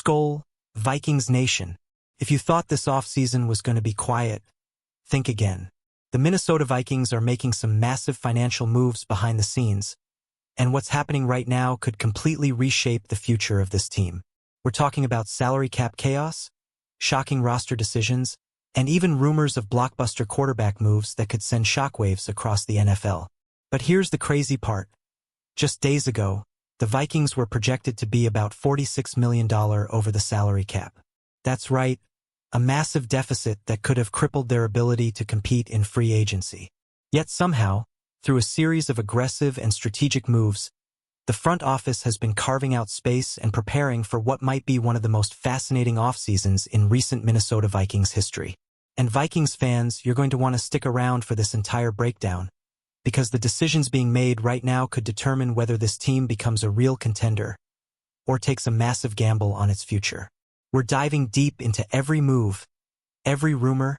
Skol, Vikings Nation. If you thought this offseason was going to be quiet, think again. The Minnesota Vikings are making some massive financial moves behind the scenes, and what's happening right now could completely reshape the future of this team. We're talking about salary cap chaos, shocking roster decisions, and even rumors of blockbuster quarterback moves that could send shockwaves across the NFL. But here's the crazy part. Just days ago, the Vikings were projected to be about $46 million over the salary cap. That's right, a massive deficit that could have crippled their ability to compete in free agency. Yet somehow, through a series of aggressive and strategic moves, the front office has been carving out space and preparing for what might be one of the most fascinating off-seasons in recent Minnesota Vikings history. And Vikings fans, you're going to want to stick around for this entire breakdown, because the decisions being made right now could determine whether this team becomes a real contender or takes a massive gamble on its future. We're diving deep into every move, every rumor,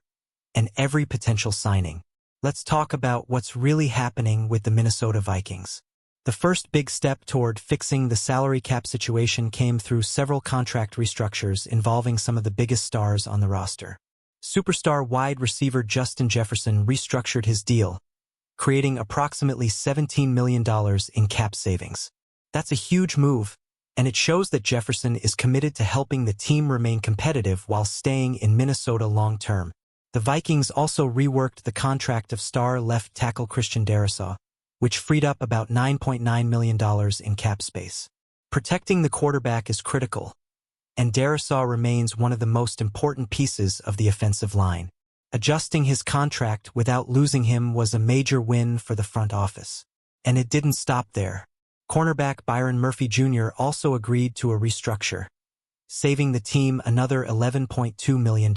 and every potential signing. Let's talk about what's really happening with the Minnesota Vikings. The first big step toward fixing the salary cap situation came through several contract restructures involving some of the biggest stars on the roster. Superstar wide receiver Justin Jefferson restructured his deal, creating approximately $17 million in cap savings. That's a huge move, and it shows that Jefferson is committed to helping the team remain competitive while staying in Minnesota long-term. The Vikings also reworked the contract of star left tackle Christian Darrisaw, which freed up about $9.9 million in cap space. Protecting the quarterback is critical, and Darrisaw remains one of the most important pieces of the offensive line. Adjusting his contract without losing him was a major win for the front office. And it didn't stop there. Cornerback Byron Murphy Jr. also agreed to a restructure, saving the team another $11.2 million.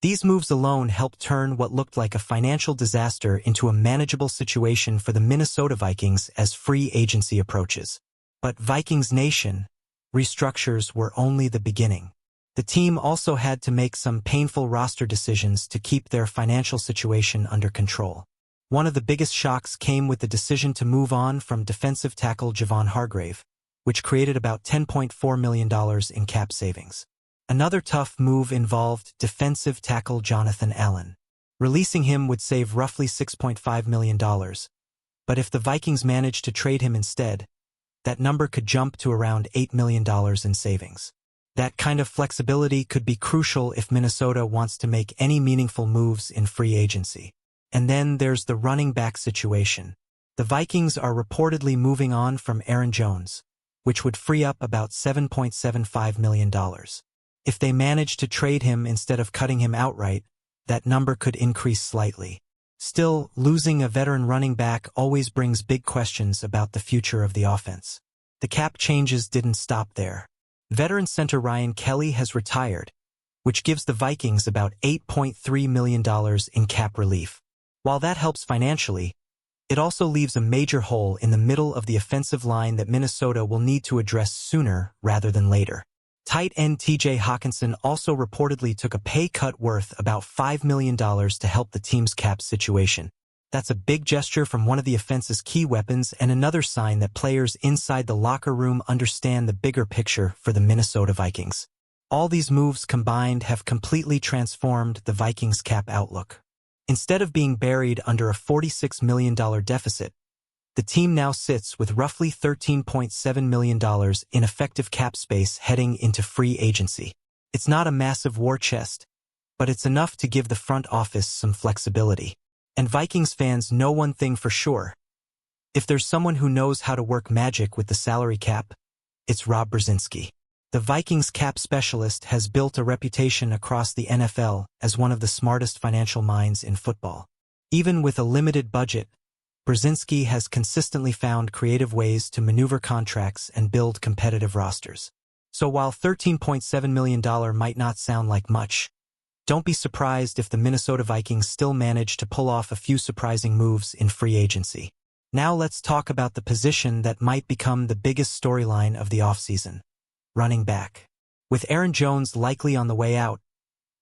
These moves alone helped turn what looked like a financial disaster into a manageable situation for the Minnesota Vikings as free agency approaches. But Vikings Nation, restructures were only the beginning. The team also had to make some painful roster decisions to keep their financial situation under control. One of the biggest shocks came with the decision to move on from defensive tackle Javon Hargrave, which created about $10.4 million in cap savings. Another tough move involved defensive tackle Jonathan Allen. Releasing him would save roughly $6.5 million, but if the Vikings managed to trade him instead, that number could jump to around $8 million in savings. That kind of flexibility could be crucial if Minnesota wants to make any meaningful moves in free agency. And then there's the running back situation. The Vikings are reportedly moving on from Aaron Jones, which would free up about $7.75 million. If they manage to trade him instead of cutting him outright, that number could increase slightly. Still, losing a veteran running back always brings big questions about the future of the offense. The cap changes didn't stop there. Veteran center Ryan Kelly has retired, which gives the Vikings about $8.3 million in cap relief. While that helps financially, it also leaves a major hole in the middle of the offensive line that Minnesota will need to address sooner rather than later. Tight end TJ Hawkinson also reportedly took a pay cut worth about $5 million to help the team's cap situation. That's a big gesture from one of the offense's key weapons and another sign that players inside the locker room understand the bigger picture for the Minnesota Vikings. All these moves combined have completely transformed the Vikings' cap outlook. Instead of being buried under a $46 million deficit, the team now sits with roughly $13.7 million in effective cap space heading into free agency. It's not a massive war chest, but it's enough to give the front office some flexibility. And Vikings fans know one thing for sure. If there's someone who knows how to work magic with the salary cap, it's Rob Brzezinski. The Vikings cap specialist has built a reputation across the NFL as one of the smartest financial minds in football. Even with a limited budget, Brzezinski has consistently found creative ways to maneuver contracts and build competitive rosters. So while $13.7 million might not sound like much, don't be surprised if the Minnesota Vikings still manage to pull off a few surprising moves in free agency. Now let's talk about the position that might become the biggest storyline of the offseason: running back. With Aaron Jones likely on the way out,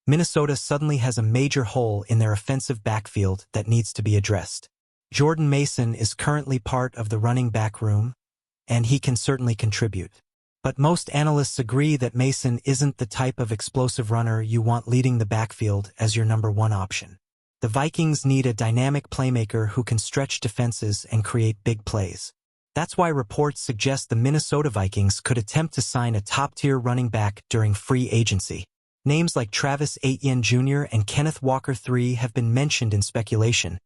Minnesota suddenly has a major hole in their offensive backfield that needs to be addressed. Jordan Mason is currently part of the running back room, and he can certainly contribute. But most analysts agree that Mason isn't the type of explosive runner you want leading the backfield as your number one option. The Vikings need a dynamic playmaker who can stretch defenses and create big plays. That's why reports suggest the Minnesota Vikings could attempt to sign a top-tier running back during free agency. Names like Travis Etienne Jr. and Kenneth Walker III have been mentioned in speculation,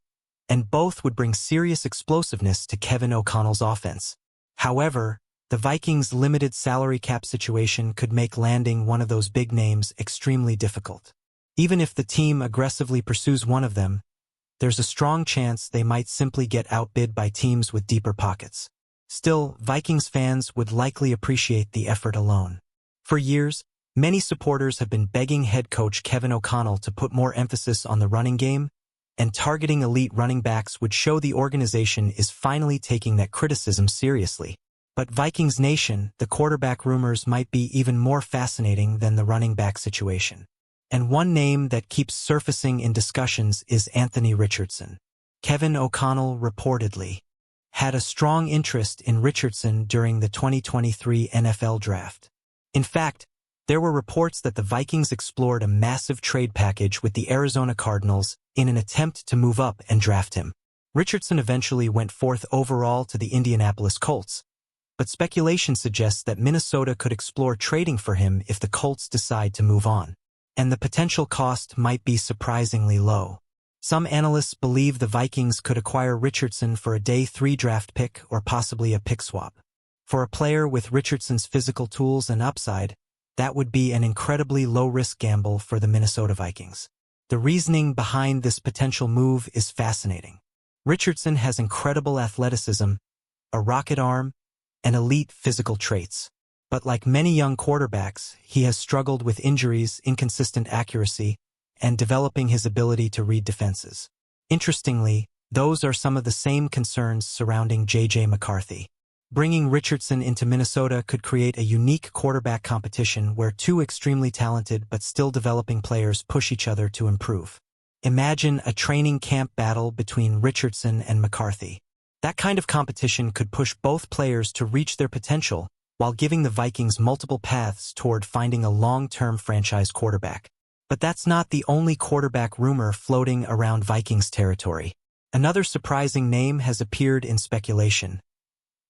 and both would bring serious explosiveness to Kevin O'Connell's offense. However, the Vikings' limited salary cap situation could make landing one of those big names extremely difficult. Even if the team aggressively pursues one of them, there's a strong chance they might simply get outbid by teams with deeper pockets. Still, Vikings fans would likely appreciate the effort alone. For years, many supporters have been begging head coach Kevin O'Connell to put more emphasis on the running game, and targeting elite running backs would show the organization is finally taking that criticism seriously. But Vikings Nation, the quarterback rumors might be even more fascinating than the running back situation. And one name that keeps surfacing in discussions is Anthony Richardson. Kevin O'Connell reportedly had a strong interest in Richardson during the 2023 NFL Draft. In fact, there were reports that the Vikings explored a massive trade package with the Arizona Cardinals in an attempt to move up and draft him. Richardson eventually went fourth overall to the Indianapolis Colts, but speculation suggests that Minnesota could explore trading for him if the Colts decide to move on. And the potential cost might be surprisingly low. Some analysts believe the Vikings could acquire Richardson for a day 3 draft pick or possibly a pick swap. For a player with Richardson's physical tools and upside, that would be an incredibly low-risk gamble for the Minnesota Vikings. The reasoning behind this potential move is fascinating. Richardson has incredible athleticism, a rocket arm, and elite physical traits. But like many young quarterbacks, he has struggled with injuries, inconsistent accuracy, and developing his ability to read defenses. Interestingly, those are some of the same concerns surrounding J.J. McCarthy. Bringing Richardson into Minnesota could create a unique quarterback competition where two extremely talented but still developing players push each other to improve. Imagine a training camp battle between Richardson and McCarthy. That kind of competition could push both players to reach their potential while giving the Vikings multiple paths toward finding a long-term franchise quarterback. But that's not the only quarterback rumor floating around Vikings territory. Another surprising name has appeared in speculation: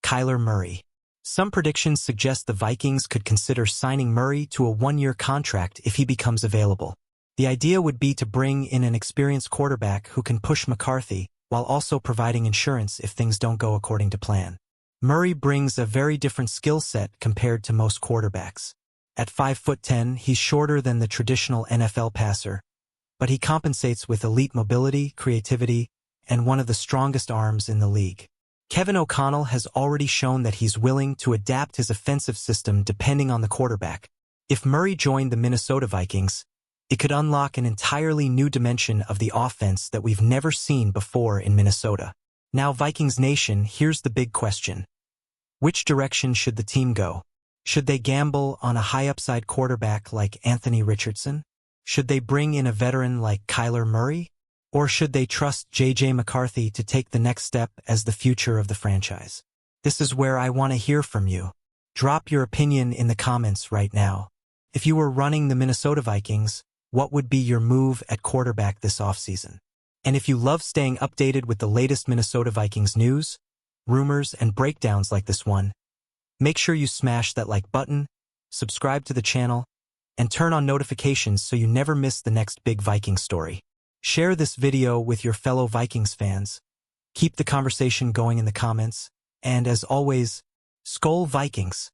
Kyler Murray. Some predictions suggest the Vikings could consider signing Murray to a 1-year contract if he becomes available. The idea would be to bring in an experienced quarterback who can push McCarthy while also providing insurance if things don't go according to plan. Murray brings a very different skill set compared to most quarterbacks. At 5'10", he's shorter than the traditional NFL passer, but he compensates with elite mobility, creativity, and one of the strongest arms in the league. Kevin O'Connell has already shown that he's willing to adapt his offensive system depending on the quarterback. If Murray joined the Minnesota Vikings, it could unlock an entirely new dimension of the offense that we've never seen before in Minnesota. Now, Vikings Nation, here's the big question. Which direction should the team go? Should they gamble on a high-upside quarterback like Anthony Richardson? Should they bring in a veteran like Kyler Murray? Or should they trust J.J. McCarthy to take the next step as the future of the franchise? This is where I want to hear from you. Drop your opinion in the comments right now. If you were running the Minnesota Vikings, what would be your move at quarterback this offseason? And if you love staying updated with the latest Minnesota Vikings news, rumors, and breakdowns like this one, make sure you smash that like button, subscribe to the channel, and turn on notifications so you never miss the next big Viking story. Share this video with your fellow Vikings fans. Keep the conversation going in the comments, and as always, Skol Vikings!